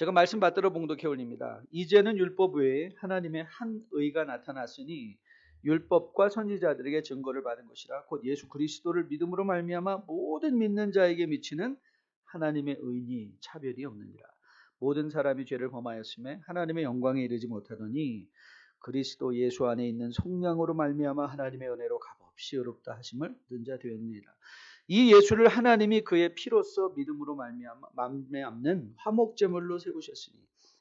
제가 말씀 받들어 봉독해 올립니다. 이제는 율법 외에 하나님의 한 의가 나타났으니 율법과 선지자들에게 증거를 받은 것이라 곧 예수 그리스도를 믿음으로 말미암아 모든 믿는 자에게 미치는 하나님의 의니 차별이 없느니라. 모든 사람이 죄를 범하였음에 하나님의 영광에 이르지 못하더니 그리스도 예수 안에 있는 속량으로 말미암아 하나님의 은혜로 값없이 의롭다 하심을 얻은 자 되었느니라. 이 예수를 하나님이 그의 피로써 믿음으로 말미암는 화목제물로 세우셨으니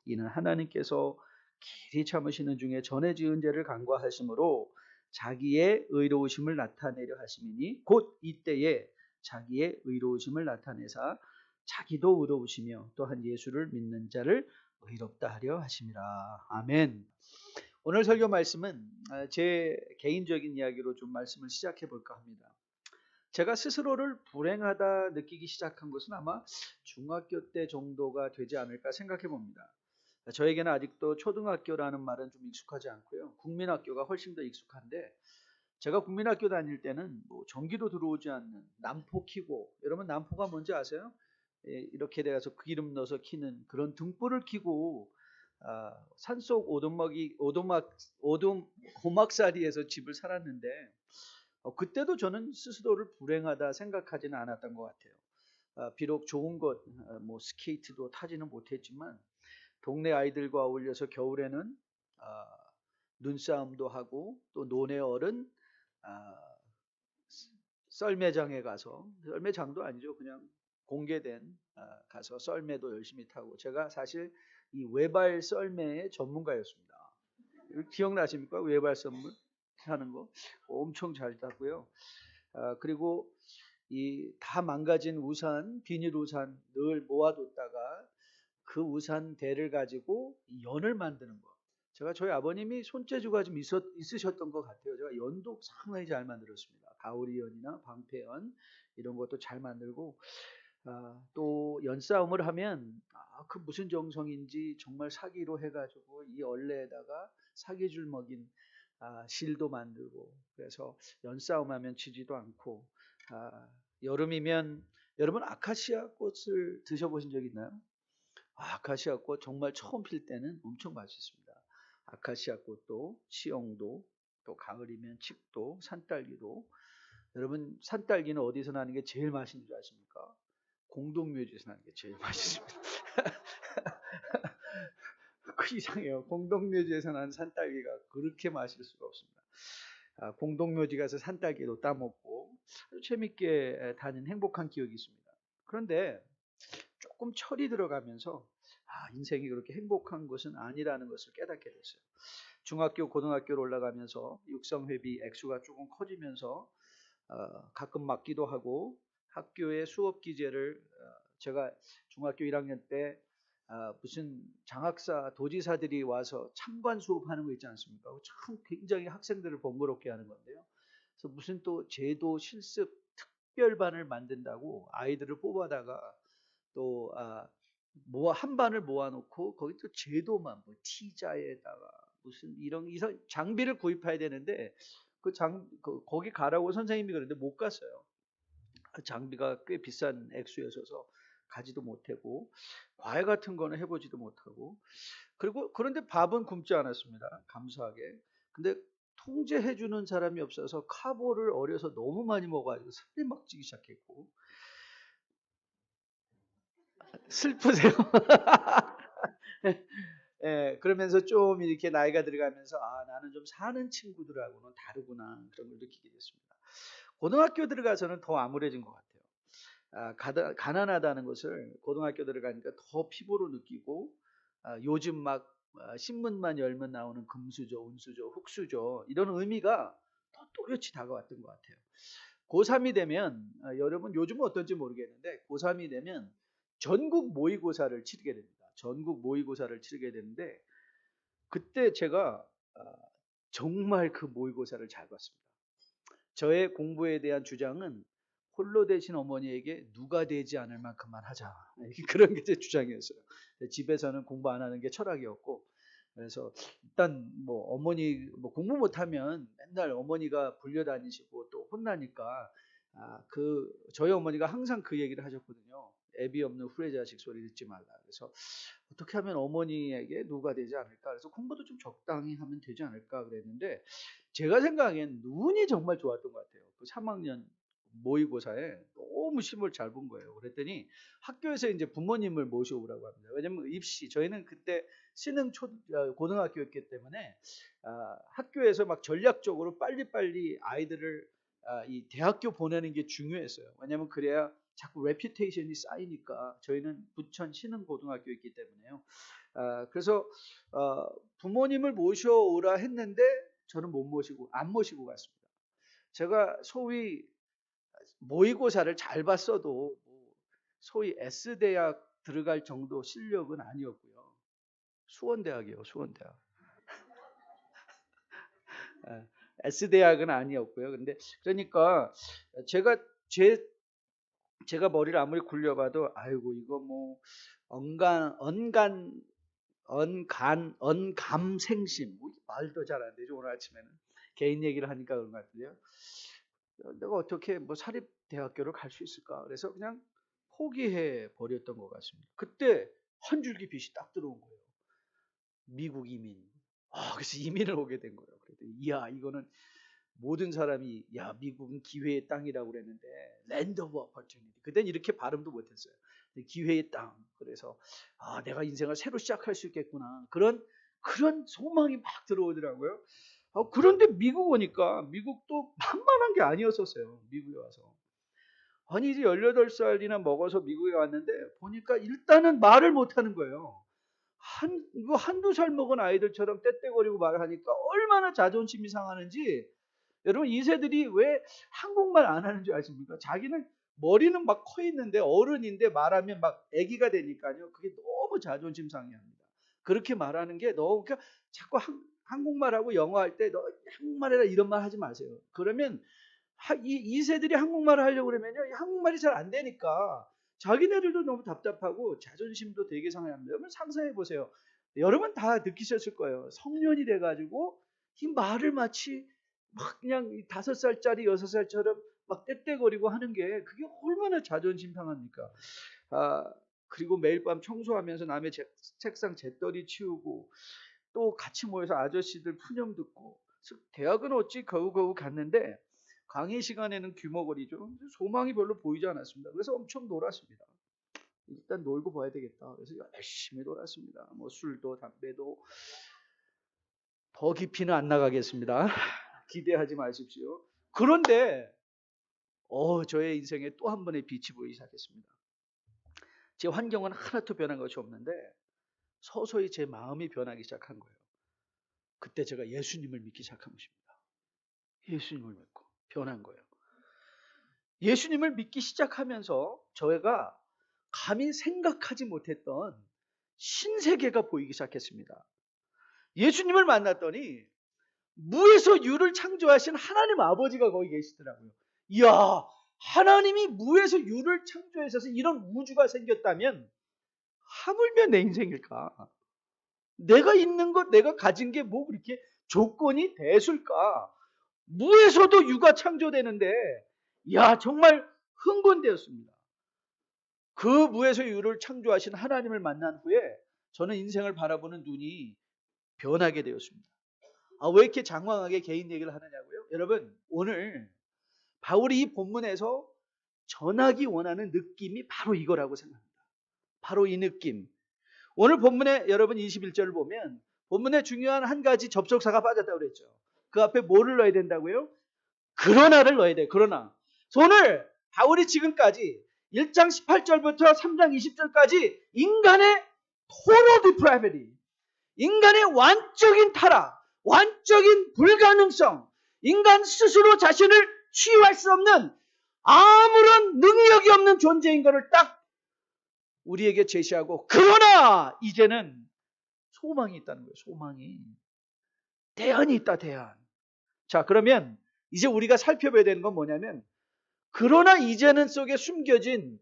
이는 하나님께서 길이 참으시는 중에 전에 지은 죄를 간과하심으로 자기의 의로우심을 나타내려 하심이니 곧 이때에 자기의 의로우심을 나타내사 자기도 의로우시며 또한 예수를 믿는 자를 의롭다 하려 하심이라. 아멘. 오늘 설교 말씀은 제 개인적인 이야기로 좀 말씀을 시작해 볼까 합니다. 제가 스스로를 불행하다 느끼기 시작한 것은 아마 중학교 때 정도가 되지 않을까 생각해 봅니다. 저에게는 아직도 초등학교라는 말은 좀 익숙하지 않고요. 국민학교가 훨씬 더 익숙한데 제가 국민학교 다닐 때는 뭐 전기도 들어오지 않는 난포 키고, 여러분 난포가 뭔지 아세요? 이렇게 돼서 기름 넣어서 키는 그런 등불을 키고 산속 오두막살이에서 집을 살았는데 그때도 저는 스스로를 불행하다 생각하지는 않았던 것 같아요. 비록 좋은 것, 뭐 스케이트도 타지는 못했지만 동네 아이들과 어울려서 겨울에는 눈싸움도 하고 또 논의 어른 썰매장에 가서, 썰매장도 아니죠, 그냥 공개된 가서 썰매도 열심히 타고, 제가 사실 이 외발 썰매의 전문가였습니다. 기억나십니까? 외발 썰매 하는 거 엄청 잘 탔고요. 그리고 이 다 망가진 우산, 비닐 우산 늘 모아뒀다가 그 우산 대를 가지고 연을 만드는 거. 제가 저희 아버님이 손재주가 좀 있으셨던 것 같아요. 제가 연도 상당히 잘 만들었습니다. 가오리연이나 방패연 이런 것도 잘 만들고 또 연싸움을 하면 그 무슨 정성인지 정말 사기로 해가지고 이 얼레에다가 사기줄 먹인 실도 만들고, 그래서 연싸움하면 지지도 않고 여름이면, 여러분 아카시아 꽃을 드셔보신 적 있나요? 아카시아 꽃 정말 처음 필 때는 엄청 맛있습니다. 아카시아 꽃도, 치용도, 또 가을이면 칡도, 산딸기도. 여러분 산딸기는 어디서 나는 게 제일 맛있는 줄 아십니까? 공동묘지에서 나는 게 제일 맛있습니다. 그 이상해요. 공동묘지에서 나는 산딸기가 그렇게 맛있을 수가 없습니다. 공동묘지 가서 산딸기도 따먹고 아주 재밌게 다닌 행복한 기억이 있습니다. 그런데 조금 철이 들어가면서 인생이 그렇게 행복한 것은 아니라는 것을 깨닫게 됐어요. 중학교, 고등학교로 올라가면서 육성회비 액수가 조금 커지면서 가끔 맞기도 하고, 학교의 수업 기제를 제가 중학교 1학년 때 무슨 장학사 도지사들이 와서 참관 수업하는 거 있지 않습니까? 참 굉장히 학생들을 번거롭게 하는 건데요. 그래서 무슨 또 제도 실습 특별반을 만든다고 아이들을 뽑아다가 또 한 반을 모아놓고 거기 또 제도만 뭐 T자에다가 무슨 이런 장비를 구입해야 되는데 거기 가라고 선생님이 그랬는데 못 갔어요. 그 장비가 꽤 비싼 액수여서 가지도 못하고, 과외 같은 거는 해보지도 못하고, 그리고 그런데 밥은 굶지 않았습니다. 감사하게. 근데 통제해주는 사람이 없어서 카보를 어려서 너무 많이 먹어가지고 살이 막 찌기 시작했고. 슬프세요? 그러면서 좀 이렇게 나이가 들어가면서 나는 좀 사는 친구들하고는 다르구나, 그런 걸 느끼게 됐습니다. 고등학교 들어가서는 더 암울해진 것 같아요. 가난하다는 것을 고등학교 들어가니까 더 피부로 느끼고, 요즘 막 신문만 열면 나오는 금수저, 운수저, 흙수저 이런 의미가 더 또렷이 다가왔던 것 같아요. 고3이 되면 여러분 요즘은 어떤지 모르겠는데 고3이 되면 전국 모의고사를 치르게 됩니다. 전국 모의고사를 치르게 되는데 그때 제가 정말 그 모의고사를 잘 봤습니다. 저의 공부에 대한 주장은 홀로 되신 어머니에게 누가 되지 않을 만큼만 하자, 그런 게 제 주장이었어요. 집에서는 공부 안 하는 게 철학이었고, 그래서 일단 뭐 어머니 뭐 공부 못하면 맨날 어머니가 불려다니시고 또 혼나니까 저희 어머니가 항상 그 얘기를 하셨거든요. 애비 없는 후레 자식 소리 듣지 말라. 그래서 어떻게 하면 어머니에게 누가 되지 않을까? 그래서 공부도 좀 적당히 하면 되지 않을까 그랬는데 제가 생각엔 눈이 정말 좋았던 것 같아요. 그 3학년 모의고사에 너무 시험을 잘 본 거예요. 그랬더니 학교에서 이제 부모님을 모셔오라고 합니다. 왜냐면 입시 저희는 그때 신흥 고등학교였기 때문에 학교에서 막 전략적으로 빨리빨리 아이들을 이 대학교 보내는 게 중요했어요. 왜냐면 그래야 자꾸 레퓨테이션이 쌓이니까. 저희는 부천 신흥 고등학교였기 때문에요. 그래서 부모님을 모셔오라 했는데 저는 안 모시고 갔습니다. 제가 소위 모의고사를 잘 봤어도 소위 S대학 들어갈 정도 실력은 아니었고요. 수원대학이에요, 수원대학. S대학은 아니었고요. 근데 그러니까 제가 머리를 아무리 굴려봐도 아이고 이거 뭐 언감생심 뭐 말도 잘 안 되죠. 오늘 아침에는 개인 얘기를 하니까 그런 것 같은데요. 내가 어떻게 뭐 사립대학교를 갈 수 있을까? 그래서 그냥 포기해 버렸던 것 같습니다. 그때 한 줄기 빛이 딱 들어온 거예요. 미국 이민. 그래서 이민을 오게 된 거예요. 그랬더니 이거는 모든 사람이 미국은 기회의 땅이라고 그랬는데 Land of Opportunity. 그땐 이렇게 발음도 못했어요. 기회의 땅. 그래서 내가 인생을 새로 시작할 수 있겠구나. 그런 소망이 막 들어오더라고요. 그런데 미국 오니까 미국도 만만한 게 아니었었어요. 미국에 와서. 아니 이제 18살이나 먹어서 미국에 왔는데 보니까 일단은 말을 못하는 거예요. 한두 살 먹은 아이들처럼 떼떼거리고 말을 하니까 얼마나 자존심이 상하는지. 여러분 이 세들이 왜 한국말 안 하는 줄 아십니까? 자기는 머리는 막 커 있는데 어른인데 말하면 막 애기가 되니까요. 그게 너무 자존심 상해합니다. 그렇게 말하는 게 너무 그러니까 자꾸 한국말하고 영어 할 때 너 한국말해라 이런 말 하지 마세요. 그러면 이 세들이 한국말을 하려고 그러면요. 한국말이 잘 안 되니까 자기네들도 너무 답답하고 자존심도 되게 상해합니다. 여러분 상상해 보세요. 여러분 다 느끼셨을 거예요. 성년이 돼가지고 이 말을 마치 막 그냥 5살짜리 6살처럼 막 떼떼거리고 하는 게 그게 얼마나 자존심 상합니까? 그리고 매일 밤 청소하면서 남의 책상 재떨이 치우고 또 같이 모여서 아저씨들 푸념 듣고 대학은 어찌 겨우겨우 갔는데 강의 시간에는 귀머거리죠. 소망이 별로 보이지 않았습니다. 그래서 엄청 놀았습니다. 일단 놀고 봐야 되겠다. 그래서 열심히 놀았습니다. 뭐 술도 담배도 더 깊이는 안 나가겠습니다. 기대하지 마십시오. 그런데 저의 인생에 또 한 번의 빛이 보이기 시작했습니다. 제 환경은 하나도 변한 것이 없는데 서서히 제 마음이 변하기 시작한 거예요. 그때 제가 예수님을 믿기 시작한 것입니다. 예수님을 믿고 변한 거예요. 예수님을 믿기 시작하면서 저희가 감히 생각하지 못했던 신세계가 보이기 시작했습니다. 예수님을 만났더니 무에서 유를 창조하신 하나님 아버지가 거기 계시더라고요. 이야, 하나님이 무에서 유를 창조하셔서 이런 우주가 생겼다면 하물며 내 인생일까? 내가 있는 것, 내가 가진 게 뭐 그렇게 조건이 대수일까? 무에서도 유가 창조되는데 정말 흥분되었습니다. 그 무에서 유를 창조하신 하나님을 만난 후에 저는 인생을 바라보는 눈이 변하게 되었습니다. 왜 이렇게 장황하게 개인 얘기를 하느냐고요? 여러분 오늘 바울이 이 본문에서 전하기 원하는 느낌이 바로 이거라고 생각합니다. 바로 이 느낌. 오늘 본문에 여러분 21절을 보면 본문에 중요한 한 가지 접속사가 빠졌다고 그랬죠. 그 앞에 뭐를 넣어야 된다고요? 그러나를 넣어야 돼요. 그러나. 오늘 바울이 지금까지 1장 18절부터 3장 20절까지 인간의 total depravity, 인간의 완적인 타락, 완적인 불가능성, 인간 스스로 자신을 치유할 수 없는 아무런 능력이 없는 존재인 것을 딱 우리에게 제시하고 그러나 이제는 소망이 있다는 거예요. 소망이. 대안이 있다. 대안. 자 그러면 이제 우리가 살펴봐야 되는 건 뭐냐면 그러나 이제는 속에 숨겨진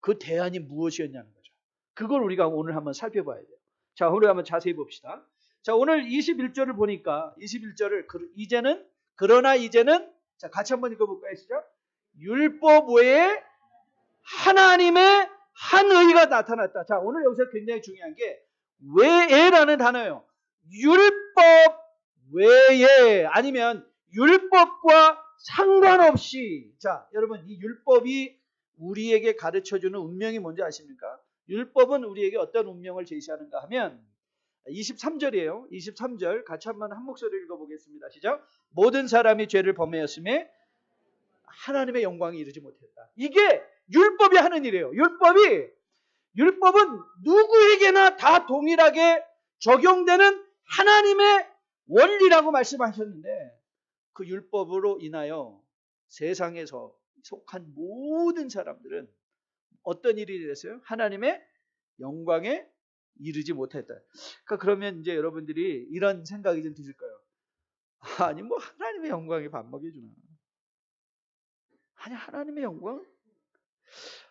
그 대안이 무엇이었냐는 거죠. 그걸 우리가 오늘 한번 살펴봐야 돼요. 자 오늘 한번 자세히 봅시다. 자 오늘 21절을 보니까 21절을 이제는 그러나 이제는 자 같이 한번 읽어볼까요? 시작. 율법 외에 하나님의 한 의가 나타났다. 자, 오늘 여기서 굉장히 중요한 게 외에라는 단어예요. 율법 외에 아니면 율법과 상관없이. 자, 여러분 이 율법이 우리에게 가르쳐주는 운명이 뭔지 아십니까? 율법은 우리에게 어떤 운명을 제시하는가 하면 23절이에요. 23절 같이 한번 한 목소리 읽어보겠습니다. 시작. 모든 사람이 죄를 범하였음에 하나님의 영광에 이르지 못했다. 이게 율법이 하는 일이에요. 율법은 누구에게나 다 동일하게 적용되는 하나님의 원리라고 말씀하셨는데 그 율법으로 인하여 세상에서 속한 모든 사람들은 어떤 일이 됐어요? 하나님의 영광에 이르지 못했다. 그러면 이제 여러분들이 이런 생각이 좀 드실 거예요. 아니 뭐 하나님의 영광에 밥 먹여주나? 아니 하나님의 영광?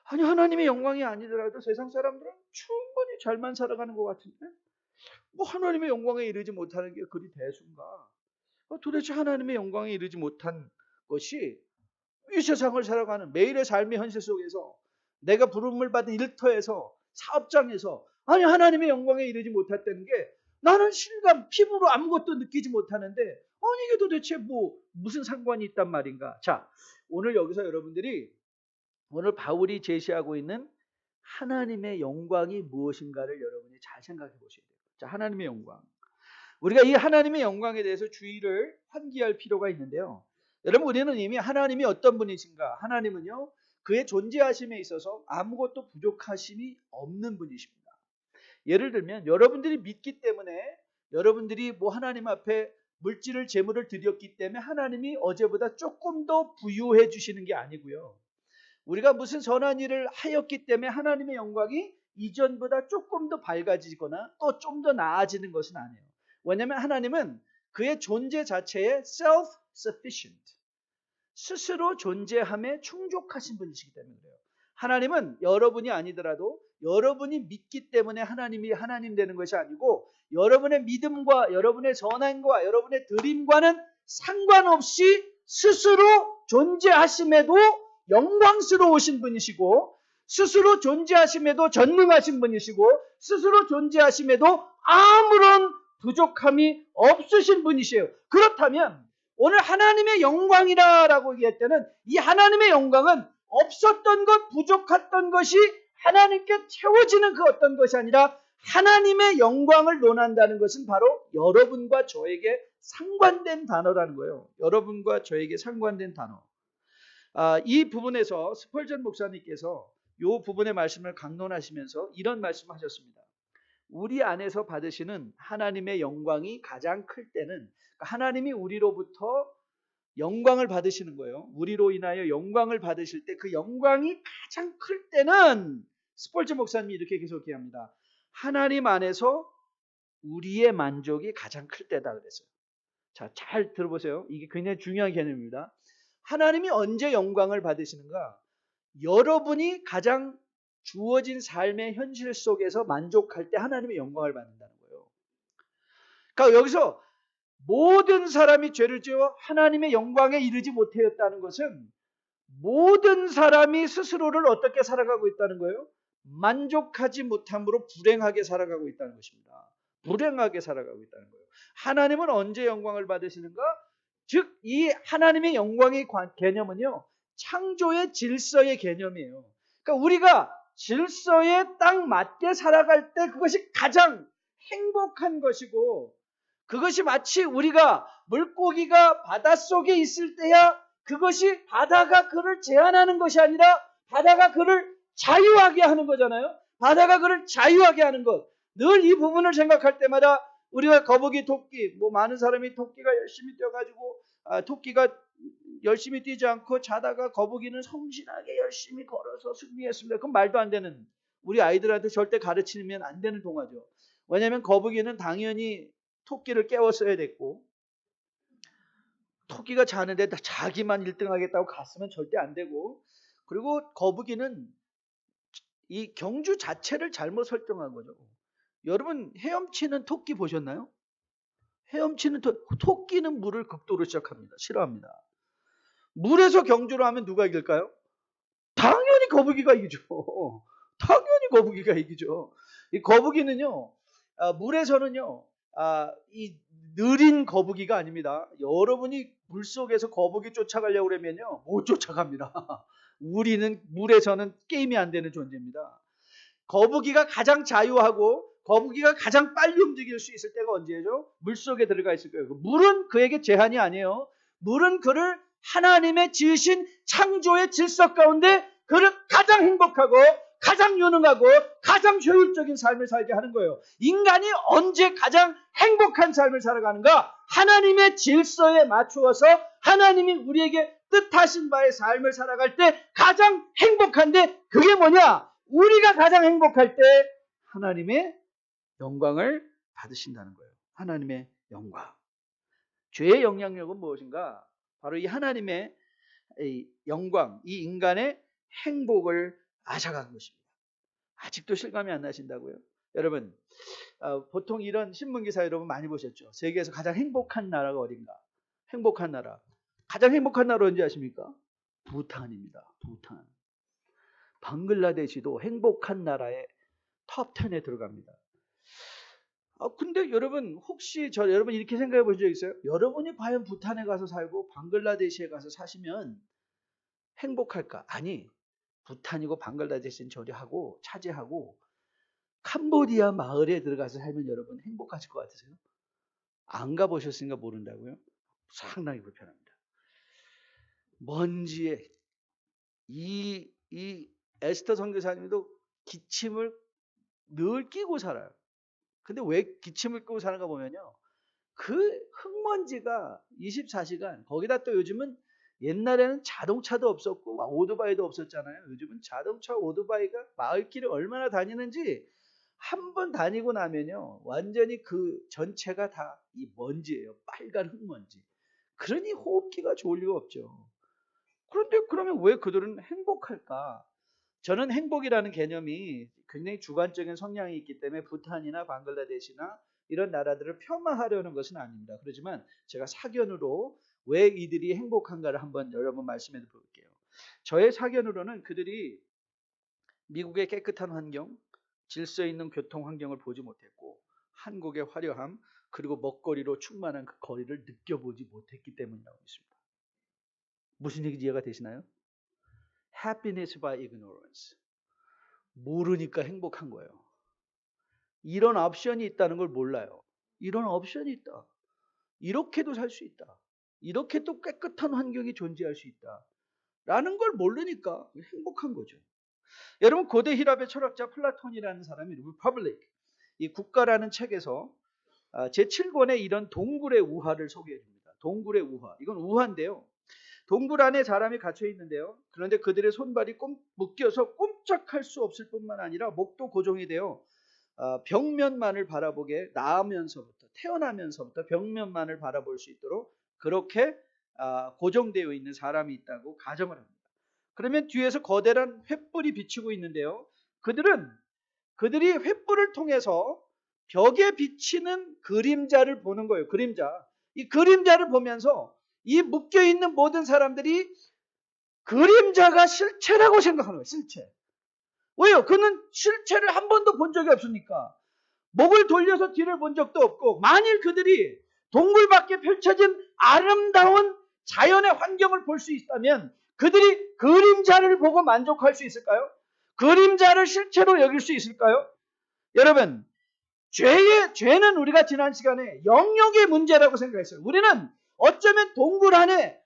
아니 하나님의 영광이 아니더라도 세상 사람들은 충분히 잘만 살아가는 것 같은데 뭐 하나님의 영광에 이르지 못하는 게 그리 대수인가? 도대체 하나님의 영광에 이르지 못한 것이 이 세상을 살아가는 매일의 삶의 현실 속에서 내가 부름을 받은 일터에서 사업장에서 아니 하나님의 영광에 이르지 못했다는 게 나는 실감 피부로 아무것도 느끼지 못하는데 아니 이게 도대체 뭐 무슨 상관이 있단 말인가? 자, 오늘 여기서 여러분들이 오늘 바울이 제시하고 있는 하나님의 영광이 무엇인가를 여러분이 잘 생각해 보셔야 돼요. 자, 하나님의 영광. 우리가 이 하나님의 영광에 대해서 주의를 환기할 필요가 있는데요. 여러분 우리는 이미 하나님이 어떤 분이신가? 하나님은요. 그의 존재하심에 있어서 아무것도 부족하심이 없는 분이십니다. 예를 들면 여러분들이 믿기 때문에 여러분들이 뭐 하나님 앞에 물질을 제물을 드렸기 때문에 하나님이 어제보다 조금 더 부유해 주시는 게 아니고요. 우리가 무슨 선한 일을 하였기 때문에 하나님의 영광이 이전보다 조금 더 밝아지거나 또 좀 더 나아지는 것은 아니에요. 왜냐하면 하나님은 그의 존재 자체에 self-sufficient, 스스로 존재함에 충족하신 분이시기 때문에 그래요. 하나님은 여러분이 아니더라도 여러분이 믿기 때문에 하나님이 하나님 되는 것이 아니고 여러분의 믿음과 여러분의 선함과 여러분의 드림과는 상관없이 스스로 존재하심에도 영광스러우신 분이시고 스스로 존재하심에도 전능하신 분이시고 스스로 존재하심에도 아무런 부족함이 없으신 분이시에요. 그렇다면 오늘 하나님의 영광이라고 얘기할 때는 이 하나님의 영광은 없었던 것, 부족했던 것이 하나님께 채워지는 그 어떤 것이 아니라 하나님의 영광을 논한다는 것은 바로 여러분과 저에게 상관된 단어라는 거예요. 여러분과 저에게 상관된 단어. 이 부분에서 스펄전 목사님께서 이 부분의 말씀을 강론하시면서 이런 말씀하셨습니다. 우리 안에서 받으시는 하나님의 영광이 가장 클 때는 하나님이 우리로부터 영광을 받으시는 거예요. 우리로 인하여 영광을 받으실 때 그 영광이 가장 클 때는 스펄전 목사님이 이렇게 계속 얘기합니다. 하나님 안에서 우리의 만족이 가장 클 때다 그랬어요. 자, 잘 들어보세요. 이게 굉장히 중요한 개념입니다. 하나님이 언제 영광을 받으시는가? 여러분이 가장 주어진 삶의 현실 속에서 만족할 때 하나님의 영광을 받는다는 거예요. 그러니까 여기서 모든 사람이 죄를 지어 하나님의 영광에 이르지 못하였다는 것은 모든 사람이 스스로를 어떻게 살아가고 있다는 거예요? 만족하지 못함으로 불행하게 살아가고 있다는 것입니다. 불행하게 살아가고 있다는 거예요. 하나님은 언제 영광을 받으시는가? 즉 이 하나님의 영광의 개념은요. 창조의 질서의 개념이에요. 그러니까 우리가 질서에 딱 맞게 살아갈 때 그것이 가장 행복한 것이고 그것이 마치 우리가 물고기가 바닷속에 있을 때야 그것이 바다가 그를 제한하는 것이 아니라 바다가 그를 자유하게 하는 거잖아요. 바다가 그를 자유하게 하는 것. 늘 이 부분을 생각할 때마다 우리가 거북이, 토끼, 뭐 많은 사람이 토끼가 열심히 뛰어가지고 토끼가 열심히 뛰지 않고 자다가 거북이는 성실하게 열심히 걸어서 승리했습니다. 그건 말도 안 되는, 우리 아이들한테 절대 가르치면 안 되는 동화죠. 왜냐하면 거북이는 당연히 토끼를 깨웠어야 됐고 토끼가 자는데 자기만 1등 하겠다고 갔으면 절대 안 되고 그리고 거북이는 이 경주 자체를 잘못 설정한 거죠. 여러분 헤엄치는 토끼 보셨나요? 헤엄치는 토끼는 물을 극도로 싫어합니다. 물에서 경주를 하면 누가 이길까요? 당연히 거북이가 이기죠. 당연히 거북이가 이기죠. 이 거북이는요, 물에서는요, 이 느린 거북이가 아닙니다. 여러분이 물속에서 거북이 쫓아가려고 그러면요, 못 쫓아갑니다. 우리는 물에서는 게임이 안 되는 존재입니다. 거북이가 가장 자유하고 거북이가 가장 빨리 움직일 수 있을 때가 언제죠? 물속에 들어가 있을 거예요. 물은 그에게 제한이 아니에요. 물은 그를 하나님의 지으신 창조의 질서 가운데 그를 가장 행복하고 가장 유능하고 가장 효율적인 삶을 살게 하는 거예요. 인간이 언제 가장 행복한 삶을 살아가는가? 하나님의 질서에 맞추어서 하나님이 우리에게 뜻하신 바의 삶을 살아갈 때 가장 행복한데, 그게 뭐냐? 우리가 가장 행복할 때 하나님의 영광을 받으신다는 거예요. 하나님의 영광. 죄의 영향력은 무엇인가? 바로 이 하나님의 이 영광, 이 인간의 행복을 앗아간 것입니다. 아직도 실감이 안 나신다고요? 여러분, 보통 이런 신문기사 여러분 많이 보셨죠? 세계에서 가장 행복한 나라가 어딘가? 행복한 나라. 가장 행복한 나라 언제 아십니까? 부탄입니다. 부탄. 방글라데시도 행복한 나라의 톱 10에 들어갑니다. 근데 여러분, 혹시 여러분 이렇게 생각해 보신 적 있어요? 여러분이 과연 부탄에 가서 살고 방글라데시에 가서 사시면 행복할까? 아니, 부탄이고 방글라데시는 저리하고 차지하고 캄보디아 마을에 들어가서 살면 여러분 행복하실 것 같으세요? 안 가보셨으니까 모른다고요? 상당히 불편합니다. 먼지에 이 에스더 선교사님도 기침을 늘 끼고 살아요. 근데 왜 기침을 끼고 사는가 보면요, 그 흙먼지가 24시간, 거기다 또 요즘은, 옛날에는 자동차도 없었고 오토바이도 없었잖아요. 요즘은 자동차, 오토바이가 마을길을 얼마나 다니는지 한 번 다니고 나면요, 완전히 그 전체가 다 이 먼지예요. 빨간 흙먼지. 그러니 호흡기가 좋을 리가 없죠. 그런데 그러면 왜 그들은 행복할까? 저는 행복이라는 개념이 굉장히 주관적인 성향이 있기 때문에 부탄이나 방글라데시나 이런 나라들을 폄하하려는 것은 아닙니다. 그렇지만 제가 사견으로 왜 이들이 행복한가를 한번 여러분 말씀해 볼게요. 저의 사견으로는 그들이 미국의 깨끗한 환경, 질서 있는 교통 환경을 보지 못했고 한국의 화려함, 그리고 먹거리로 충만한 그 거리를 느껴보지 못했기 때문이라고 믿습니다. 무슨 얘기인지 이해가 되시나요? Happiness by ignorance. 모르니까 행복한 거예요. 이런 옵션이 있다는 걸 몰라요. 이런 옵션이 있다. 이렇게도 살 수 있다. 이렇게 또 깨끗한 환경이 존재할 수 있다. 라는 걸 모르니까 행복한 거죠. 여러분, 고대 히랍의 철학자 플라톤이라는 사람이 리퍼블릭, 이 국가라는 책에서 제7권에 이런 동굴의 우화를 소개해 줍니다. 동굴의 우화. 이건 우화인데요. 동굴 안에 사람이 갇혀 있는데요. 그런데 그들의 손발이 묶여서 꼼짝할 수 없을 뿐만 아니라 목도 고정이 되어 벽면만을 바라보게, 태어나면서부터 벽면만을 바라볼 수 있도록 그렇게 고정되어 있는 사람이 있다고 가정을 합니다. 그러면 뒤에서 거대한 횃불이 비치고 있는데요. 그들이 횃불을 통해서 벽에 비치는 그림자를 보는 거예요. 그림자. 이 그림자를 보면서 이 묶여있는 모든 사람들이 그림자가 실체라고 생각하는 거예요. 실체. 왜요? 그는 실체를 한 번도 본 적이 없으니까. 목을 돌려서 뒤를 본 적도 없고, 만일 그들이 동굴 밖에 펼쳐진 아름다운 자연의 환경을 볼 수 있다면 그들이 그림자를 보고 만족할 수 있을까요? 그림자를 실체로 여길 수 있을까요? 여러분, 죄는 우리가 지난 시간에 영역의 문제라고 생각했어요. 우리는 어쩌면 동굴 안에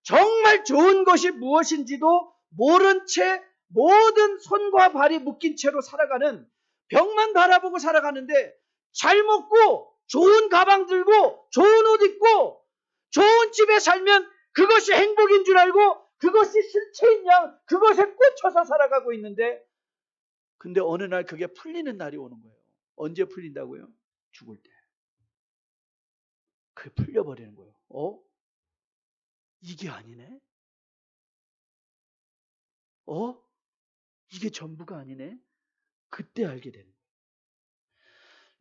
정말 좋은 것이 무엇인지도 모른 채 모든 손과 발이 묶인 채로 살아가는, 벽만 바라보고 살아가는데, 잘 먹고 좋은 가방 들고 좋은 옷 입고 좋은 집에 살면 그것이 행복인 줄 알고 그것이 실체인 양 그것에 꽂혀서 살아가고 있는데, 근데 어느 날 그게 풀리는 날이 오는 거예요. 언제 풀린다고요? 죽을 때. 그게 풀려버리는 거예요. 이게 아니네? 이게 전부가 아니네? 그때 알게 되는 거예요.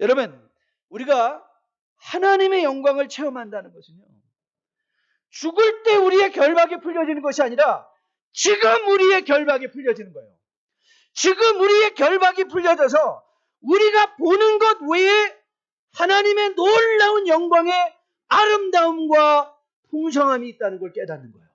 여러분, 우리가 하나님의 영광을 체험한다는 것은요, 죽을 때 우리의 결박이 풀려지는 것이 아니라 지금 우리의 결박이 풀려지는 거예요. 지금 우리의 결박이 풀려져서 우리가 보는 것 외에 하나님의 놀라운 영광의 아름다움과 풍성함이 있다는 걸 깨닫는 거예요.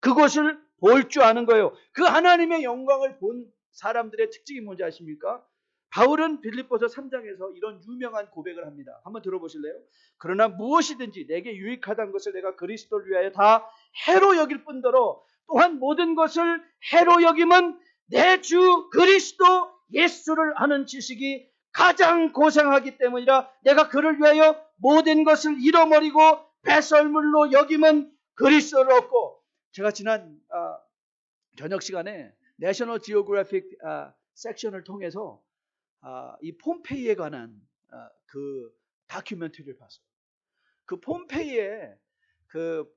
그것을 볼 줄 아는 거예요. 그 하나님의 영광을 본 사람들의 특징이 뭔지 아십니까? 바울은 빌립보서 3장에서 이런 유명한 고백을 합니다. 한번 들어보실래요? 그러나 무엇이든지 내게 유익하다는 것을 내가 그리스도를 위하여 다 해로 여길 뿐더러 또한 모든 것을 해로 여김은 내 주 그리스도 예수를 아는 지식이 가장 고상하기 때문이라. 내가 그를 위하여 모든 것을 잃어버리고 배설물로 여김은 그리스도를 얻고. 제가 지난 저녁 시간에 내셔널 지오그래픽 섹션을 통해서 이 폼페이에 관한 그 다큐멘터리를 봤어요. 그 폼페이에 그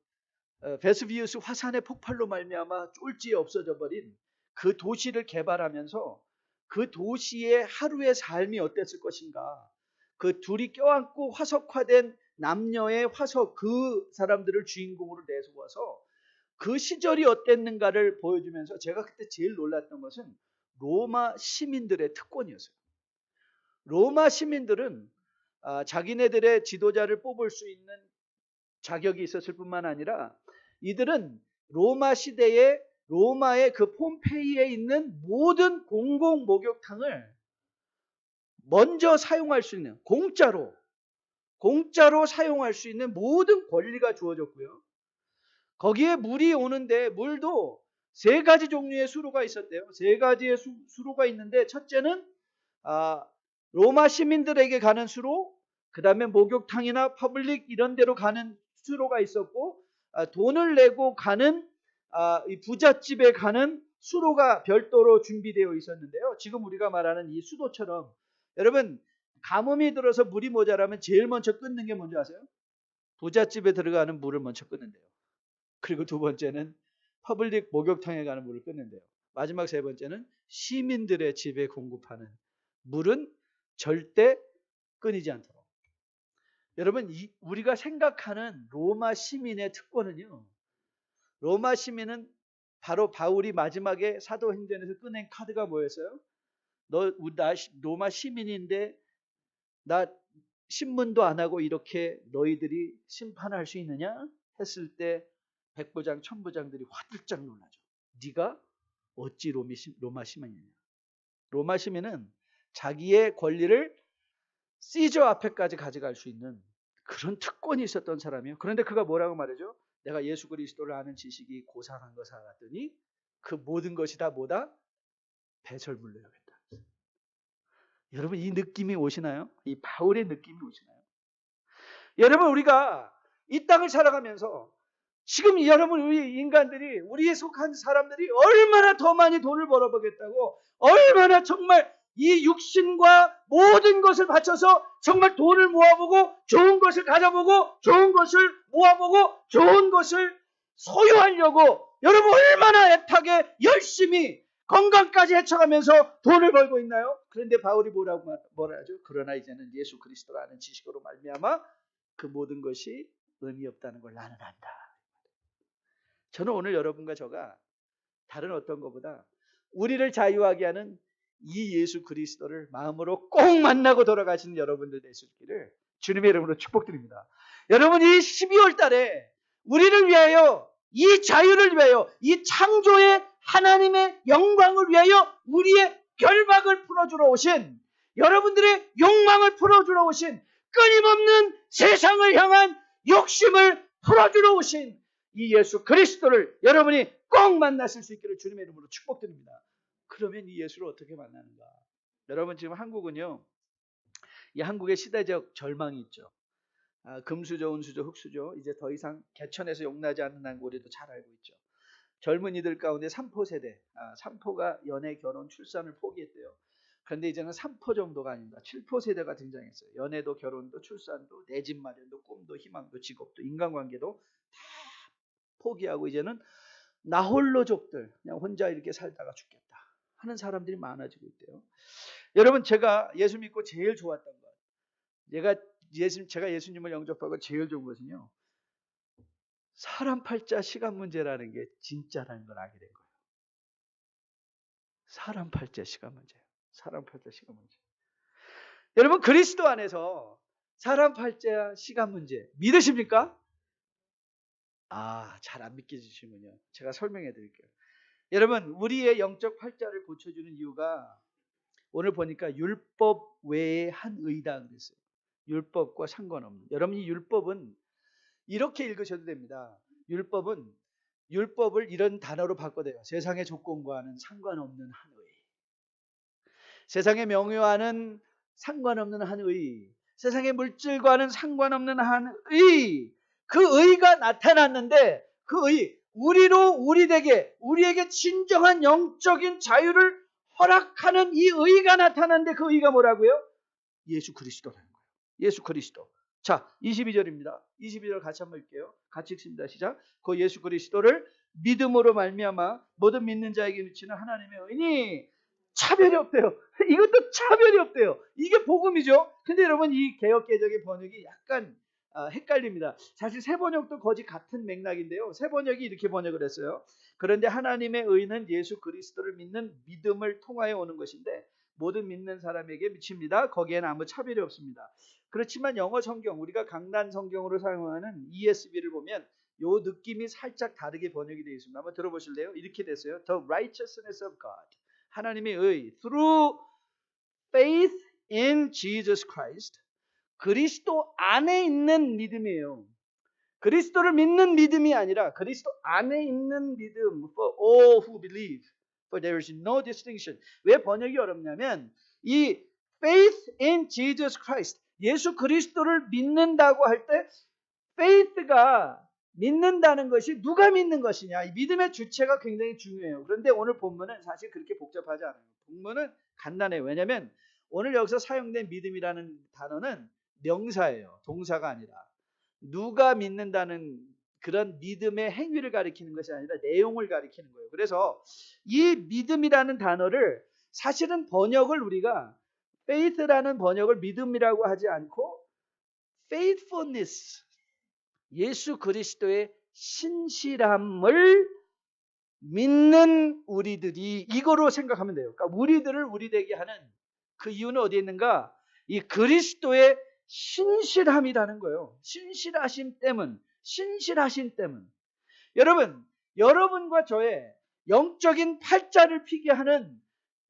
베스비우스 화산의 폭발로 말미암아 쫄지에 없어져 버린 그 도시를 개발하면서 그 도시의 하루의 삶이 어땠을 것인가, 그 둘이 껴안고 화석화된 남녀의 화석, 그 사람들을 주인공으로 내세워서 그 시절이 어땠는가를 보여주면서 제가 그때 제일 놀랐던 것은 로마 시민들의 특권이었어요. 로마 시민들은 자기네들의 지도자를 뽑을 수 있는 자격이 있었을 뿐만 아니라 이들은 로마 시대에 로마의 그 폼페이에 있는 모든 공공 목욕탕을 먼저 사용할 수 있는, 공짜로 사용할 수 있는 모든 권리가 주어졌고요. 거기에 물이 오는데 물도 세 가지 종류의 수로가 있었대요. 세 가지의 수로가 있는데 첫째는 로마 시민들에게 가는 수로, 그 다음에 목욕탕이나 퍼블릭 이런 데로 가는 수로가 있었고, 돈을 내고 가는 이 부잣집에 가는 수로가 별도로 준비되어 있었는데요. 지금 우리가 말하는 이 수도처럼, 여러분 가뭄이 들어서 물이 모자라면 제일 먼저 끊는 게 뭔지 아세요? 부잣집에 들어가는 물을 먼저 끊는데요. 그리고 두 번째는 퍼블릭 목욕탕에 가는 물을 끊는데요. 마지막 세 번째는 시민들의 집에 공급하는 물은 절대 끊이지 않도록. 여러분, 우리가 생각하는 로마 시민의 특권은요, 로마 시민은 바로 바울이 마지막에 사도행전에서 꺼낸 카드가 뭐였어요? 나 로마 시민인데 나 신문도 안 하고 이렇게 너희들이 심판할 수 있느냐 했을 때 백부장 천부장들이 화들짝 놀라죠. 네가 어찌 로마 시민이냐. 로마 시민은 자기의 권리를 시저 앞에까지 가져갈 수 있는 그런 특권이 있었던 사람이에요. 그런데 그가 뭐라고 말하죠? 내가 예수 그리스도를 아는 지식이 고상한 것을 알았더니 그 모든 것이 다 뭐다? 배설물로 여겼다. 여러분, 이 느낌이 오시나요? 이 바울의 느낌이 오시나요? 여러분, 우리가 이 땅을 살아가면서 지금 여러분, 우리 인간들이, 우리에 속한 사람들이 얼마나 더 많이 돈을 벌어보겠다고, 얼마나 정말 이 육신과 모든 것을 바쳐서 정말 돈을 모아보고 좋은 것을 가져보고 좋은 것을 모아보고 좋은 것을 소유하려고 여러분 얼마나 애타게 열심히 건강까지 헤쳐가면서 돈을 벌고 있나요? 그런데 바울이 뭐라 하죠? 그러나 이제는 예수 그리스도를 아는 지식으로 말미암아 그 모든 것이 의미 없다는 걸 나는 안다. 저는 오늘 여러분과 저가 다른 어떤 것보다 우리를 자유하게 하는 이 예수 그리스도를 마음으로 꼭 만나고 돌아가시는 여러분들 되시기를 주님의 이름으로 축복드립니다. 여러분, 이 12월 달에 우리를 위하여, 이 자유를 위하여, 이 창조의 하나님의 영광을 위하여 우리의 결박을 풀어주러 오신, 여러분들의 욕망을 풀어주러 오신, 끊임없는 세상을 향한 욕심을 풀어주러 오신 이 예수 그리스도를 여러분이 꼭 만나실 수 있기를 주님의 이름으로 축복드립니다. 그러면 이 예수를 어떻게 만나는가? 여러분, 지금 한국은요, 이 한국의 시대적 절망이 있죠. 금수저, 운수저, 흑수저, 이제 더 이상 개천에서 용나지 않는 거 우리도 잘 알고 있죠. 젊은이들 가운데 3포 세대, 3포가 연애, 결혼, 출산을 포기했대요. 그런데 이제는 3포 정도가 아닙니다. 7포 세대가 등장했어요. 연애도, 결혼도, 출산도, 내 집 마련도, 꿈도, 희망도, 직업도, 인간관계도 다 포기하고 이제는 나 홀로족들, 그냥 혼자 이렇게 살다가 죽겠다 하는 사람들이 많아지고 있대요. 여러분, 제가 예수 믿고 제일 좋았던 것, 제가 예수님을 영접하고 제일 좋은 것은요, 사람 팔자 시간 문제라는 게 진짜라는 걸 알게 된 거예요. 사람 팔자 시간 문제예요. 사람 팔자 시간 문제. 여러분 그리스도 안에서 사람 팔자 시간 문제 믿으십니까? 잘 안 믿기시군요. 제가 설명해 드릴게요. 여러분 우리의 영적 팔자를 고쳐주는 이유가 오늘 보니까 율법 외에 한 의다 그랬어요. 율법과 상관없는. 여러분 이 율법은 이렇게 읽으셔도 됩니다. 율법을 이런 단어로 바꿔대요. 세상의 조건과는 상관없는 한 의. 세상의 명예와는 상관없는 한 의. 세상의 물질과는 상관없는 한 의. 그 의가 나타났는데 그 의, 우리에게 진정한 영적인 자유를 허락하는 이 의가 나타났는데 그 의가 뭐라고요? 예수 그리스도라는 거예요. 예수 그리스도. 자, 22절입니다. 22절 같이 한번 읽게요. 같이 읽습니다. 시작. 그 예수 그리스도를 믿음으로 말미암아 모든 믿는 자에게 미치는 하나님의 의니 차별이 없대요. 이것도 차별이 없대요. 이게 복음이죠. 근데 여러분 이 개역개정의 번역이 약간 헷갈립니다. 사실 새 번역도 거의 같은 맥락인데요. 새 번역이 이렇게 번역을 했어요. 그런데 하나님의 의는 예수 그리스도를 믿는 믿음을 통하여 오는 것인데 모든 믿는 사람에게 미칩니다. 거기에는 아무 차별이 없습니다. 그렇지만 영어 성경, 우리가 강단 성경으로 사용하는 ESV를 보면 요 느낌이 살짝 다르게 번역이 되어 있습니다. 한번 들어보실래요? 이렇게 됐어요. The righteousness of God. 하나님의 의. Through faith in Jesus Christ. 그리스도 안에 있는 믿음이에요. 그리스도를 믿는 믿음이 아니라 그리스도 안에 있는 믿음. For all who believe. For there is no distinction. 왜 번역이 어렵냐면 이 faith in Jesus Christ. 예수 그리스도를 믿는다고 할 때 faith가 믿는다는 것이 누가 믿는 것이냐. 이 믿음의 주체가 굉장히 중요해요. 그런데 오늘 본문은 사실 그렇게 복잡하지 않아요. 본문은 간단해요. 왜냐하면 오늘 여기서 사용된 믿음이라는 단어는 명사예요. 동사가 아니라. 누가 믿는다는 그런 믿음의 행위를 가리키는 것이 아니라 내용을 가리키는 거예요. 그래서 이 믿음이라는 단어를 사실은 번역을 우리가 faith라는 번역을 믿음이라고 하지 않고 faithfulness, 예수 그리스도의 신실함을 믿는 우리들이 이거로 생각하면 돼요. 그러니까 우리들을 우리 되게 하는 그 이유는 어디에 있는가? 이 그리스도의 신실함이라는 거예요. 신실하심 때문. 여러분과 저의 영적인 팔자를 피게 하는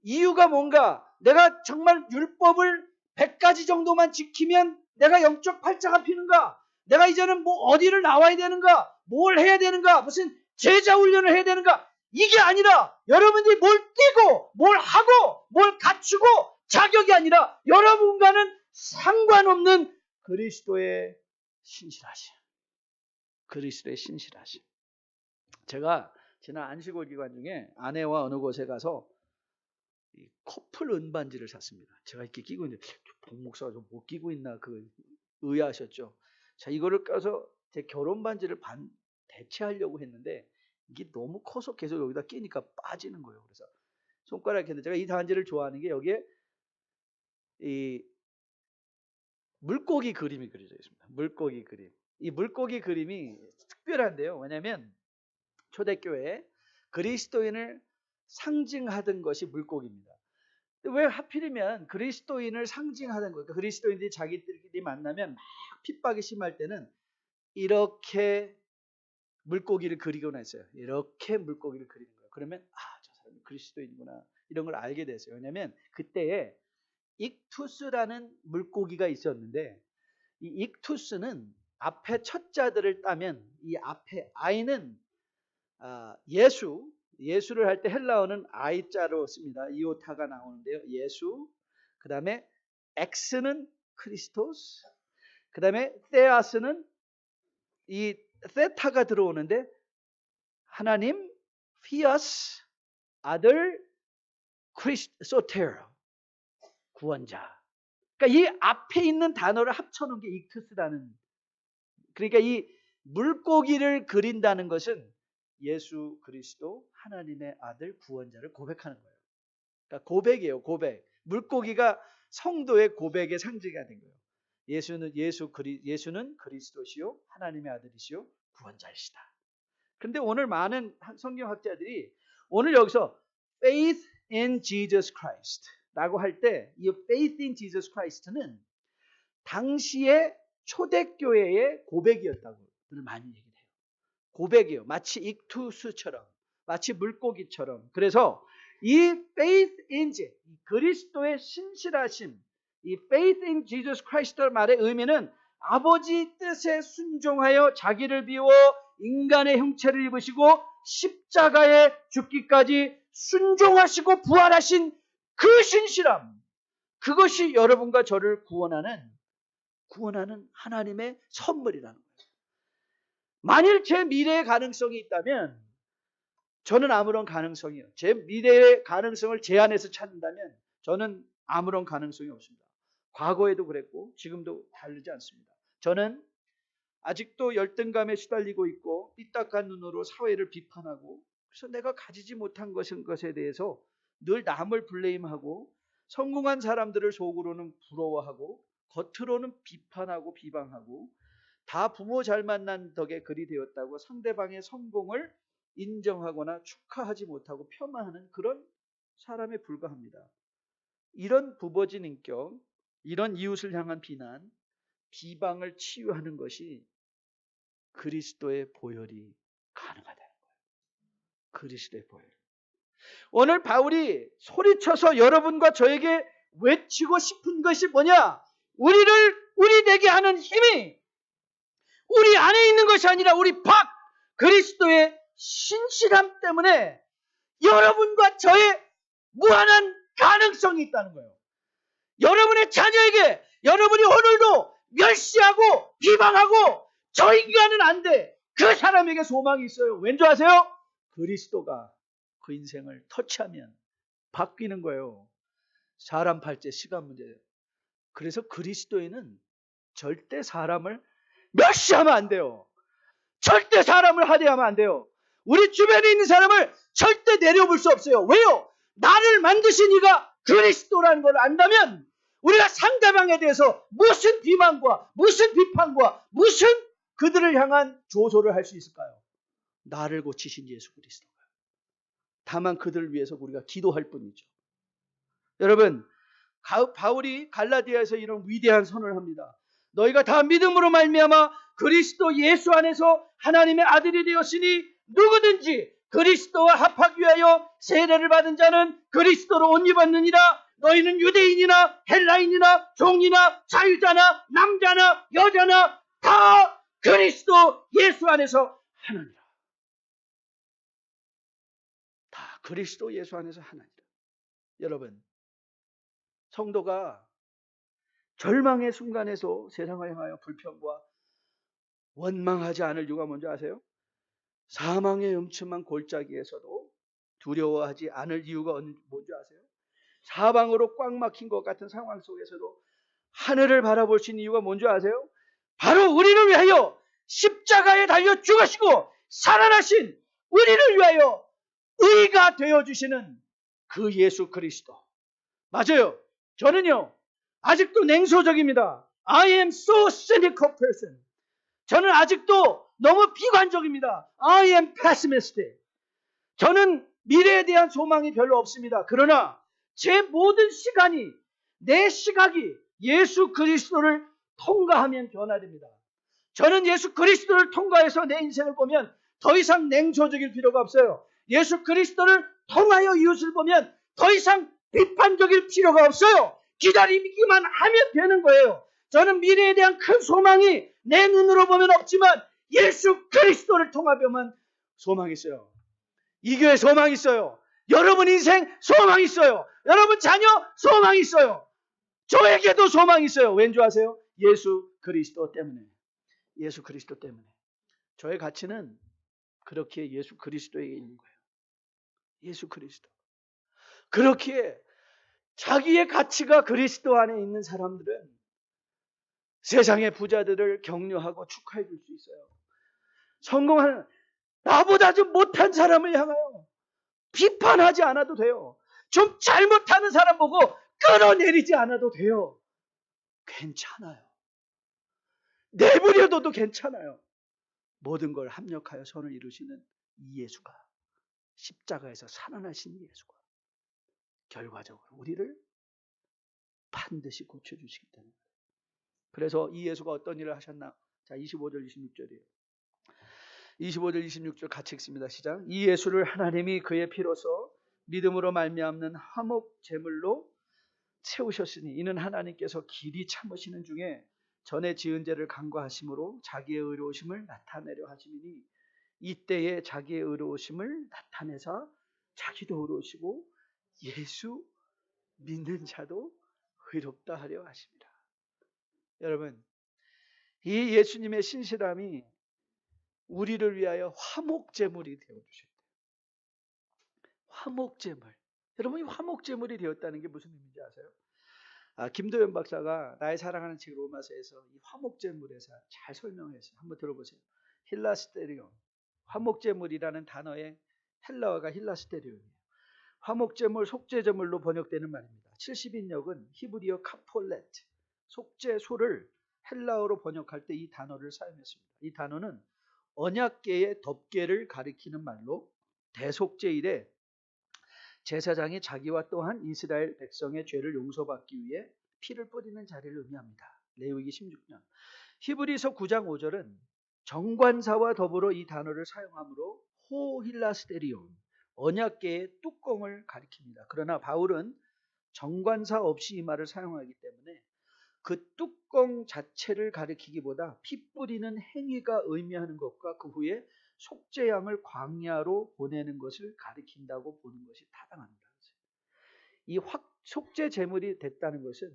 이유가 뭔가? 내가 정말 율법을 100가지 정도만 지키면 내가 영적 팔자가 피는가? 내가 이제는 뭐 어디를 나와야 되는가? 뭘 해야 되는가? 무슨 제자 훈련을 해야 되는가? 이게 아니라 여러분들이 뭘 띄고 뭘 하고 뭘 갖추고 자격이 아니라 여러분과는 상관없는 그리스도의 신실하심. 그리스도의 신실하심. 제가 지난 안식월 기간 중에 아내와 어느 곳에 가서 이 커플 은반지를 샀습니다. 제가 이렇게 끼고 있는데 복 목사가 좀 못 끼고 있나 의아하셨죠. 자, 이거를 껴서 제 결혼 반지를 대체하려고 했는데 이게 너무 커서 계속 여기다 끼니까 빠지는 거예요. 그래서 손가락에 했는데 제가 이 반지를 좋아하는 게 여기에 이 물고기 그림이 그려져 있습니다. 물고기 그림. 이 물고기 그림이 특별한데요. 왜냐하면 초대교회에 그리스도인을 상징하던 것이 물고기입니다. 왜 하필이면 그리스도인을 상징하던 거예요? 그리스도인들이 자기들끼리 만나면 막 핍박이 심할 때는 이렇게 물고기를 그리곤 했어요. 이렇게 물고기를 그리는 거예요. 그러면 저 사람이 그리스도인이구나 이런 걸 알게 됐어요. 왜냐하면 그때에 익투스라는 물고기가 있었는데 이 익투스는 앞에 첫 자들을 따면 이 앞에 I는 예수를 할 때 헬라어는 I자로 씁니다. 이오타가 나오는데요. 예수. 그 다음에 X는 크리스토스. 그 다음에 테아스는 이 세타가 들어오는데 하나님, 피어스, 아들, 소테르, 구원자. 그러니까 이 앞에 있는 단어를 합쳐놓은 게 익투스라는. 그러니까 이 물고기를 그린다는 것은 예수 그리스도 하나님의 아들 구원자를 고백하는 거예요. 그러니까 고백이에요. 고백. 물고기가 성도의 고백의 상징이 된 거예요. 예수는 그리스도시요 하나님의 아들이시요 구원자이시다. 그런데 오늘 많은 성경학자들이 오늘 여기서 faith in Jesus Christ 라고 할 때 이 faith in Jesus Christ는 당시의 초대교회의 고백이었다고 늘 많이 얘기해요. 고백이에요. 마치 익투스처럼, 마치 물고기처럼. 그래서 이 faith in 그리스도의 신실하심, 이 faith in Jesus Christ의 말의 의미는 아버지 뜻에 순종하여 자기를 비워 인간의 형체를 입으시고 십자가에 죽기까지 순종하시고 부활하신 그 신실함, 그것이 여러분과 저를 구원하는 하나님의 선물이라는 거예요. 만일 제 미래의 가능성이 있다면 저는 아무런 가능성이요. 제 미래의 가능성을 제 안에서 찾는다면 저는 아무런 가능성이 없습니다. 과거에도 그랬고 지금도 다르지 않습니다. 저는 아직도 열등감에 시달리고 있고 삐딱한 눈으로 사회를 비판하고 그래서 내가 가지지 못한 것에 대해서 늘 남을 블레임하고 성공한 사람들을 속으로는 부러워하고 겉으로는 비판하고 비방하고 다 부모 잘 만난 덕에 그리 되었다고 상대방의 성공을 인정하거나 축하하지 못하고 폄하하는 그런 사람에 불과합니다. 이런 부버진 인격, 이런 이웃을 향한 비난, 비방을 치유하는 것이 그리스도의 보혈이 가능하다는 거예요. 그리스도의 보혈. 오늘 바울이 소리쳐서 여러분과 저에게 외치고 싶은 것이 뭐냐? 우리 되게 하는 힘이 우리 안에 있는 것이 아니라 우리 밖 그리스도의 신실함 때문에 여러분과 저의 무한한 가능성이 있다는 거예요. 여러분의 자녀에게 여러분이 오늘도 멸시하고 비방하고 저 인간은 안 돼. 그 사람에게 소망이 있어요. 왠지 아세요? 그리스도가 그 인생을 터치하면 바뀌는 거예요. 사람 팔자 시간 문제예요. 그래서 그리스도에는 절대 사람을 멸시하면 안 돼요. 절대 사람을 하대하면 안 돼요. 우리 주변에 있는 사람을 절대 내려볼 수 없어요. 왜요? 나를 만드신 이가 그리스도라는 걸 안다면 우리가 상대방에 대해서 무슨 비난과 무슨 비판과 무슨 그들을 향한 조소를 할 수 있을까요? 나를 고치신 예수 그리스도가. 다만 그들을 위해서 우리가 기도할 뿐이죠. 여러분, 바울이 갈라디아에서 이런 위대한 선언을 합니다. 너희가 다 믿음으로 말미암아 그리스도 예수 안에서 하나님의 아들이 되었으니 누구든지 그리스도와 합하기 위하여 세례를 받은 자는 그리스도로 옷 입었느니라. 너희는 유대인이나 헬라인이나 종이나 자유자나 남자나 여자나 다 그리스도 예수 안에서 하나니라. 다 그리스도 예수 안에서 하나니라. 여러분, 성도가 절망의 순간에서 세상을 향하여 불평과 원망하지 않을 이유가 뭔지 아세요? 사망의 음침한 골짜기에서도 두려워하지 않을 이유가 뭔지 아세요? 사방으로 꽉 막힌 것 같은 상황 속에서도 하늘을 바라볼 수 있는 이유가 뭔지 아세요? 바로 우리를 위하여 십자가에 달려 죽으시고 살아나신 우리를 위하여 의가 되어주시는 그 예수 그리스도. 맞아요. 저는요 아직도 냉소적입니다. I am so cynical person. 저는 아직도 너무 비관적입니다. I am pessimistic. 저는 미래에 대한 소망이 별로 없습니다. 그러나 제 모든 시간이, 내 시각이 예수 그리스도를 통과하면 변화됩니다. 저는 예수 그리스도를 통과해서 내 인생을 보면 더 이상 냉소적일 필요가 없어요. 예수 그리스도를 통하여 이웃을 보면 더 이상 비판적일 필요가 없어요. 기다리기만 하면 되는 거예요. 저는 미래에 대한 큰 소망이 내 눈으로 보면 없지만 예수 그리스도를 통하면 소망이 있어요. 이 교회 소망이 있어요. 여러분 인생 소망이 있어요. 여러분 자녀 소망이 있어요. 저에게도 소망이 있어요. 왠지 아세요? 예수 그리스도 때문에. 예수 그리스도 때문에. 저의 가치는 그렇게 예수 그리스도에게 있는 거예요. 예수 그리스도. 그렇기에 자기의 가치가 그리스도 안에 있는 사람들은 세상의 부자들을 격려하고 축하해 줄 수 있어요. 성공하는 나보다 좀 못한 사람을 향하여 비판하지 않아도 돼요. 좀 잘못하는 사람 보고 끌어내리지 않아도 돼요. 괜찮아요. 내버려둬도 괜찮아요. 모든 걸 합력하여 선을 이루시는 이 예수가, 십자가에서 살아나신 예수가 결과적으로 우리를 반드시 고쳐주시기 때문에. 그래서 이 예수가 어떤 일을 하셨나? 자, 25절 26절이에요. 25절 26절 같이 읽습니다. 시작. 이 예수를 하나님이 그의 피로서 믿음으로 말미암는 화목 제물로 채우셨으니 이는 하나님께서 길이 참으시는 중에 전에 지은 죄를 간과하심으로 자기의 의로우심을 나타내려 하심이니 이때에 자기의 의로우심을 나타내사 자기도 의로우시고 예수 믿는 자도 의롭다 하려 하십니다. 여러분, 이 예수님의 신실함이 우리를 위하여 화목제물이 되어주셨대요. 화목제물. 여러분, 이 화목제물이 되었다는 게 무슨 의미인지 아세요? 김도현 박사가 나의 사랑하는 책 로마서에서 이 화목제물에서 잘 설명했어요. 한번 들어보세요. 힐라스테리온. 화목제물이라는 단어의 헬라어가 힐라스테리온이에요. 화목제물, 속죄제물로 번역되는 말입니다. 70인역은 히브리어 카폴레트, 속죄소를 헬라어로 번역할 때 이 단어를 사용했습니다. 이 단어는 언약궤의 덮개를 가리키는 말로 대속죄일에 제사장이 자기와 또한 이스라엘 백성의 죄를 용서받기 위해 피를 뿌리는 자리를 의미합니다. 레위기 16년. 히브리서 9장 5절은 정관사와 더불어 이 단어를 사용하므로 호힐라스테리온, 언약궤의 뚜껑을 가리킵니다. 그러나 바울은 정관사 없이 이 말을 사용하기 때문에 그 뚜껑 자체를 가리키기보다 피 뿌리는 행위가 의미하는 것과 그 후에 속죄양을 광야로 보내는 것을 가리킨다고 보는 것이 타당합니다. 이 속죄 제물이 됐다는 것은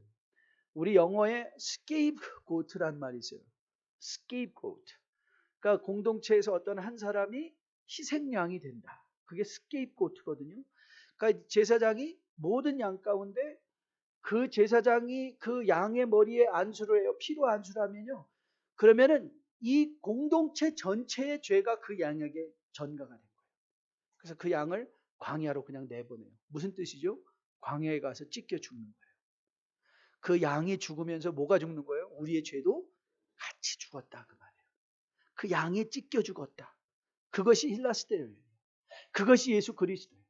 우리 영어에 scapegoat란 말이 있어요. scapegoat. 그러니까 공동체에서 어떤 한 사람이 희생양이 된다. 그게 scapegoat거든요. 그러니까 제사장이 모든 양 가운데 그 제사장이 그 양의 머리에 안수를 해요. 피로 안수를 하면요. 그러면은 이 공동체 전체의 죄가 그 양에게 전가가 된 거예요. 그래서 그 양을 광야로 그냥 내보내요. 무슨 뜻이죠? 광야에 가서 찢겨 죽는 거예요. 그 양이 죽으면서 뭐가 죽는 거예요? 우리의 죄도 같이 죽었다 그 말이에요. 그 양이 찢겨 죽었다. 그것이 힐라스테리온이에요. 그것이 예수 그리스도예요.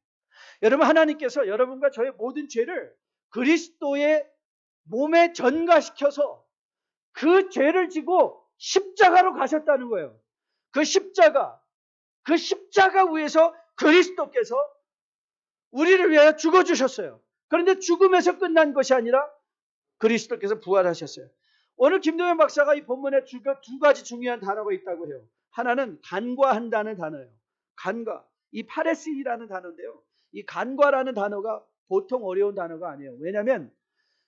여러분, 하나님께서 여러분과 저의 모든 죄를 그리스도의 몸에 전가시켜서 그 죄를 지고 십자가로 가셨다는 거예요. 그 십자가 위에서 그리스도께서 우리를 위하여 죽어주셨어요. 그런데 죽음에서 끝난 것이 아니라 그리스도께서 부활하셨어요. 오늘 김동현 박사가 이 본문에 두 가지 중요한 단어가 있다고 해요. 하나는 간과한다는 단어예요. 간과. 이 파레스이라는 단어인데요. 이 간과라는 단어가 보통 어려운 단어가 아니에요. 왜냐하면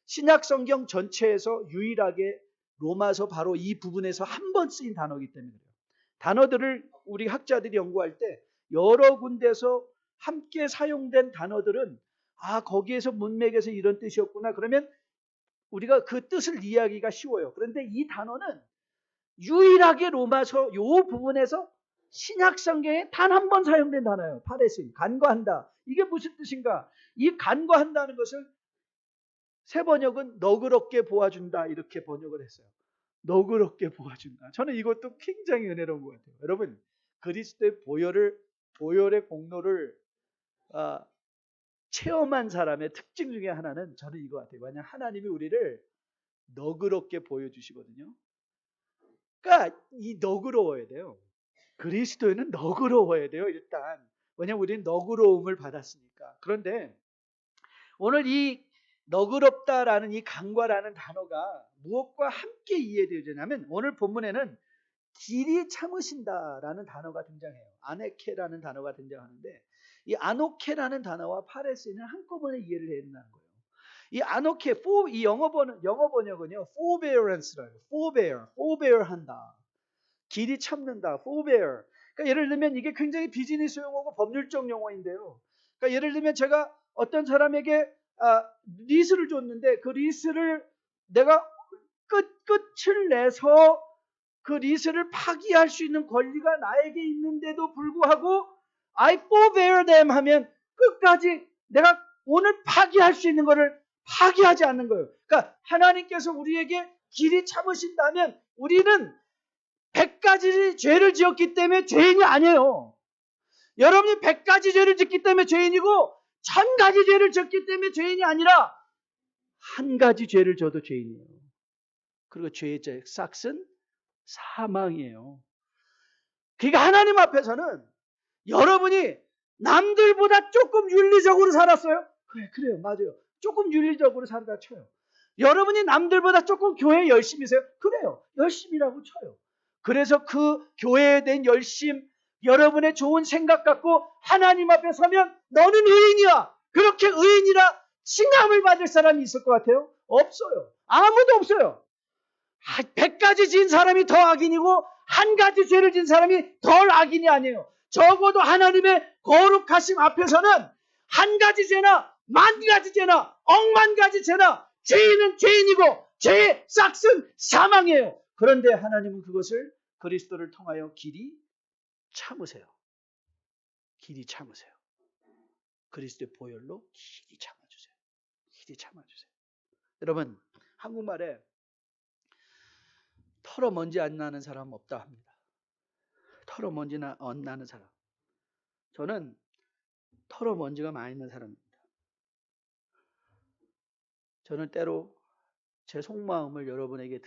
신약 성경 전체에서 유일하게 로마서 바로 이 부분에서 한 번 쓰인 단어이기 때문에 그래요. 단어들을 우리 학자들이 연구할 때 여러 군데서 함께 사용된 단어들은 거기에서 문맥에서 이런 뜻이었구나. 그러면 우리가 그 뜻을 이해하기가 쉬워요. 그런데 이 단어는 유일하게 로마서 이 부분에서 신약 성경에 단 한 번 사용된 단어예요. 파레스, 간과한다. 이게 무슨 뜻인가? 이 간과한다는 것을 새 번역은 너그럽게 보아준다 이렇게 번역을 했어요. 너그럽게 보아준다. 저는 이것도 굉장히 은혜로운 것 같아요. 여러분, 그리스도의 보혈의 공로를 체험한 사람의 특징 중에 하나는 저는 이거 같아요. 만약 하나님이 우리를 너그럽게 보여주시거든요. 그러니까 이 너그러워야 돼요. 그리스도에는 너그러워야 돼요. 일단. 왜냐하면 우리는 너그러움을 받았으니까. 그런데 오늘 이 너그럽다라는 이 간과라는 단어가 무엇과 함께 이해되냐면 오늘 본문에는 길이 참으신다라는 단어가 등장해요. 아네케라는 단어가 등장하는데 이 아노케라는 단어와 파레스는 한꺼번에 이해를 해야 된다는 거예요. 이 아노케, 이 영어 번역은요, forbearance라고, forbear 한다. 길이 참는다, forbear. 그러니까 예를 들면 이게 굉장히 비즈니스 용어고 법률적 용어인데요. 그러니까 예를 들면 제가 어떤 사람에게 리스를 줬는데 그 리스를 내가 끝을 내서 그 리스를 파기할 수 있는 권리가 나에게 있는데도 불구하고 I forbear them 하면 끝까지 내가 오늘 파기할 수 있는 것을 파기하지 않는 거예요. 그러니까 하나님께서 우리에게 길이 참으신다면 우리는 100가지 죄를 지었기 때문에 죄인이 아니에요. 여러분이 100가지 죄를 짓기 때문에 죄인이고 1000가지 죄를 졌기 때문에 죄인이 아니라 한 가지 죄를 져도 죄인이에요. 그리고 죄의 싹은 사망이에요. 그러니까 하나님 앞에서는 여러분이 남들보다 조금 윤리적으로 살았어요? 그래요. 맞아요. 조금 윤리적으로 살다 쳐요. 여러분이 남들보다 조금 교회에 열심히세요? 그래요. 열심이라고 쳐요. 그래서 그 교회에 대한 열심, 여러분의 좋은 생각 갖고 하나님 앞에 서면 너는 의인이야. 그렇게 의인이라 칭함을 받을 사람이 있을 것 같아요? 없어요. 아무도 없어요. 100가지 지은 사람이 더 악인이고 한 가지 죄를 지은 사람이 덜 악인이 아니에요. 적어도 하나님의 거룩하심 앞에서는 한 가지 죄나 만 가지 죄나 억만 가지 죄나 죄인은 죄인이고 죄의 싹은 사망이에요. 그런데 하나님은 그것을 그리스도를 통하여 길이 참으세요. 길이 참으세요. 그리스도의 보혈로 길이 참아주세요. 길이 참아주세요. 여러분, 한국말에 털어 먼지 안 나는 사람 없다 합니다. 털어 먼지나 안 나는 사람. 저는 털어 먼지가 많이 있는 사람입니다. 저는 때로 제 속마음을 여러분에게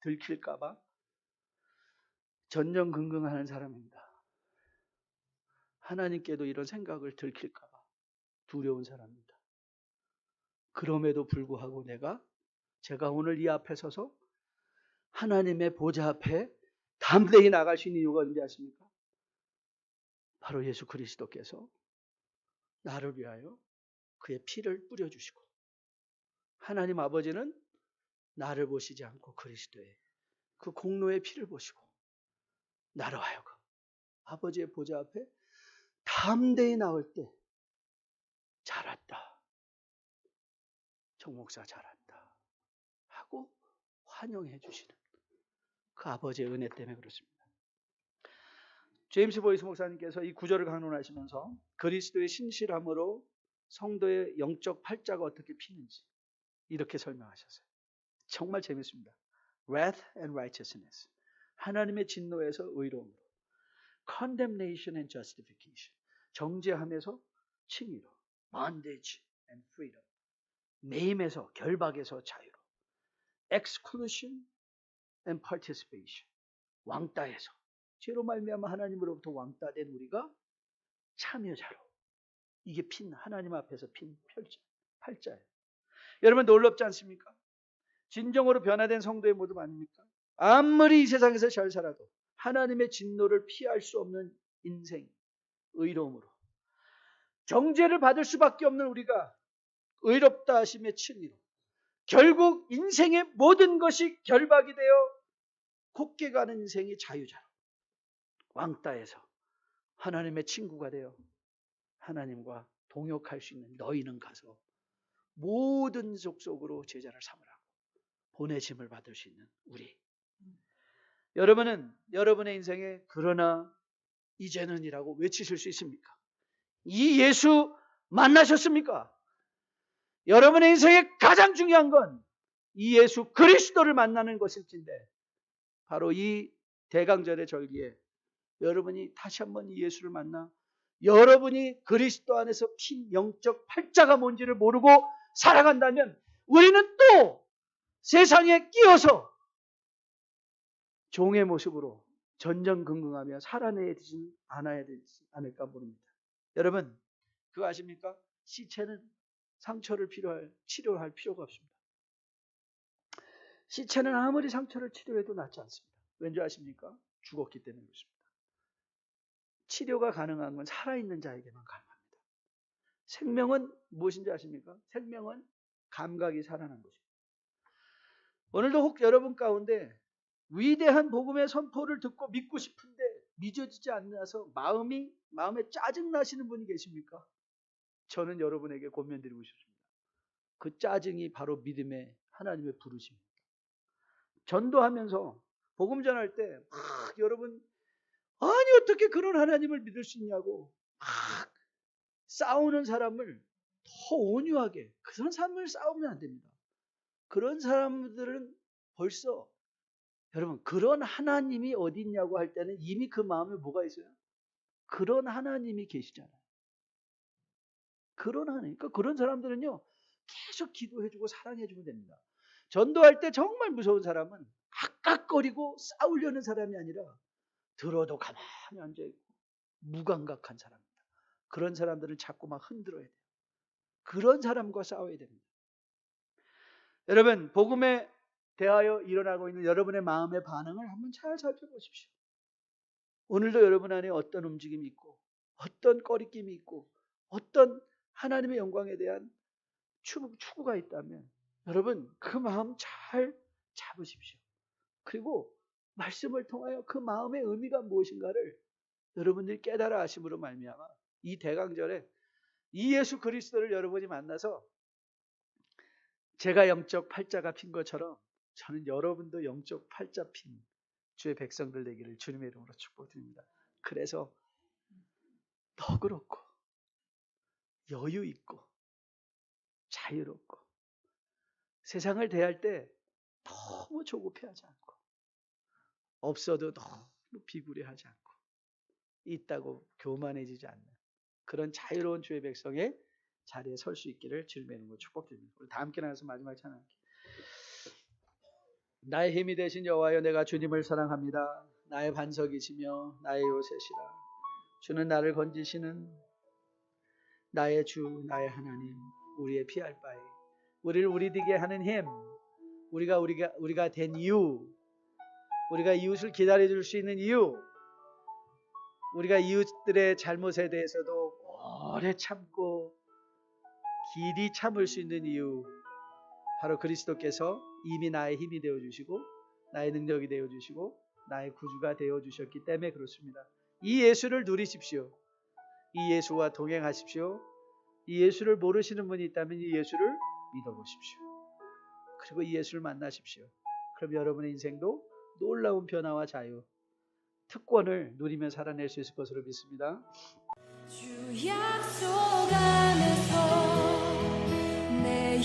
들킬까 봐 전전긍긍하는 사람입니다. 하나님께도 이런 생각을 들킬까 봐 두려운 사람입니다. 그럼에도 불구하고 제가 오늘 이 앞에 서서 하나님의 보좌 앞에 담대히 나갈 수 있는 이유가 뭔지 아십니까? 바로 예수 그리스도께서 나를 위하여 그의 피를 뿌려주시고 하나님 아버지는 나를 보시지 않고 그리스도의 그 공로의 피를 보시고 나로 하여금 아버지의 보좌 앞에 담대히 나올 때 잘했다. 정 목사 잘했다. 하고 환영해 주시는 그 아버지의 은혜 때문에 그렇습니다. 제임스 보이스 목사님께서 이 구절을 강론하시면서 그리스도의 신실함으로 성도의 영적 팔자가 어떻게 피는지 이렇게 설명하셨어요. 정말 재밌습니다. Wrath and righteousness. 하나님의 진노에서 의로움으로. Condemnation and justification. 정죄함에서 칭의로. Bondage and freedom. 매임에서 결박에서 자유로. Exclusion and participation. 왕따에서. 죄로 말미암아 하나님으로부터 왕따된 우리가 참여자로. 이게 하나님 앞에서 핀 팔자예요. 여러분 놀랍지 않습니까? 진정으로 변화된 성도의 모습 아닙니까? 아무리 이 세상에서 잘 살아도 하나님의 진노를 피할 수 없는 인생, 의로움으로 정죄를 받을 수밖에 없는 우리가 의롭다 하심의 칭의로 결국 인생의 모든 것이 결박이 되어 곱게 가는 인생의 자유자로 왕따에서 하나님의 친구가 되어 하나님과 동역할 수 있는 너희는 가서 모든 족속으로 제자를 삼으라고 보내심을 받을 수 있는 우리. 여러분은 여러분의 인생에 그러나 이제는이라고 외치실 수 있습니까? 이 예수 만나셨습니까? 여러분의 인생에 가장 중요한 건 이 예수 그리스도를 만나는 것일진데 바로 이 대강절의 절기에 여러분이 다시 한번 이 예수를 만나 여러분이 그리스도 안에서 핀 영적 팔자가 뭔지를 모르고 살아간다면 우리는 또 세상에 끼어서 종의 모습으로 전전긍긍하며 살아내야 되지 않아야 되지 않을까 모릅니다. 여러분 그거 아십니까? 시체는 상처를 치료할 필요가 없습니다. 시체는 아무리 상처를 치료해도 낫지 않습니다. 왠지 아십니까? 죽었기 때문에 그렇습니다. 치료가 가능한 건 살아있는 자에게만 가능합니다. 생명은 무엇인지 아십니까? 생명은 감각이 살아난 것입니다. 오늘도 혹 여러분 가운데 위대한 복음의 선포를 듣고 믿고 싶은데 믿어지지 않아서 마음에 짜증나시는 분이 계십니까? 저는 여러분에게 권면드리고 싶습니다. 그 짜증이 바로 믿음의 하나님의 부르심입니다. 전도하면서 복음 전할 때 막 여러분 아니 어떻게 그런 하나님을 믿을 수 있냐고 막 싸우는 사람을 더 온유하게 그런 사람을 싸우면 안 됩니다. 그런 사람들은 벌써 여러분 그런 하나님이 어디 있냐고 할 때는 이미 그 마음에 뭐가 있어요? 그런 하나님이 계시잖아요. 그런 하나님. 그러니까 그런 사람들은요, 계속 기도해주고 사랑해주면 됩니다. 전도할 때 정말 무서운 사람은 악각거리고 싸우려는 사람이 아니라 들어도 가만히 앉아있고 무감각한 사람입니다. 그런 사람들은 자꾸 막 흔들어야 돼요. 그런 사람과 싸워야 됩니다. 여러분, 복음에 대하여 일어나고 있는 여러분의 마음의 반응을 한번 잘 살펴보십시오. 오늘도 여러분 안에 어떤 움직임이 있고 어떤 꺼리낌이 있고 어떤 하나님의 영광에 대한 추구가 있다면 여러분 그 마음 잘 잡으십시오. 그리고 말씀을 통하여 그 마음의 의미가 무엇인가를 여러분들이 깨달아 하심으로 말미암아 이 대강절에 이 예수 그리스도를 여러분이 만나서 제가 영적 팔자가 핀 것처럼 저는 여러분도 영적 팔자 핀 주의 백성들 되기를 주님의 이름으로 축복드립니다. 그래서 너그럽고 여유 있고 자유롭고 세상을 대할 때 너무 조급해하지 않고 없어도 너무 비굴해하지 않고 있다고 교만해지지 않는 그런 자유로운 주의 백성의 자리에 설 수 있기를 주님의 이름으로 축복드립니다. 우리 다 함께 나가서 마지막 찬양할게요. 나의 힘이 되신 여호와여, 내가 주님을 사랑합니다. 나의 반석이시며 나의 요새시라. 주는 나를 건지시는 나의 주, 나의 하나님, 우리의 피할 바에 우리를 우리 되게 하는 힘, 우리가 된 이유, 우리가 이웃을 기다려줄 수 있는 이유, 우리가 이웃들의 잘못에 대해서도 오래 참고 길이 참을 수 있는 이유, 바로 그리스도께서 이미 나의 힘이 되어주시고 나의 능력이 되어주시고 나의 구주가 되어주셨기 때문에 그렇습니다. 이 예수를 누리십시오. 이 예수와 동행하십시오. 이 예수를 모르시는 분이 있다면 이 예수를 믿어보십시오. 그리고 이 예수를 만나십시오. 그럼 여러분의 인생도 놀라운 변화와 자유, 특권을 누리며 살아낼 수 있을 것으로 믿습니다. 주 약속 안에서 내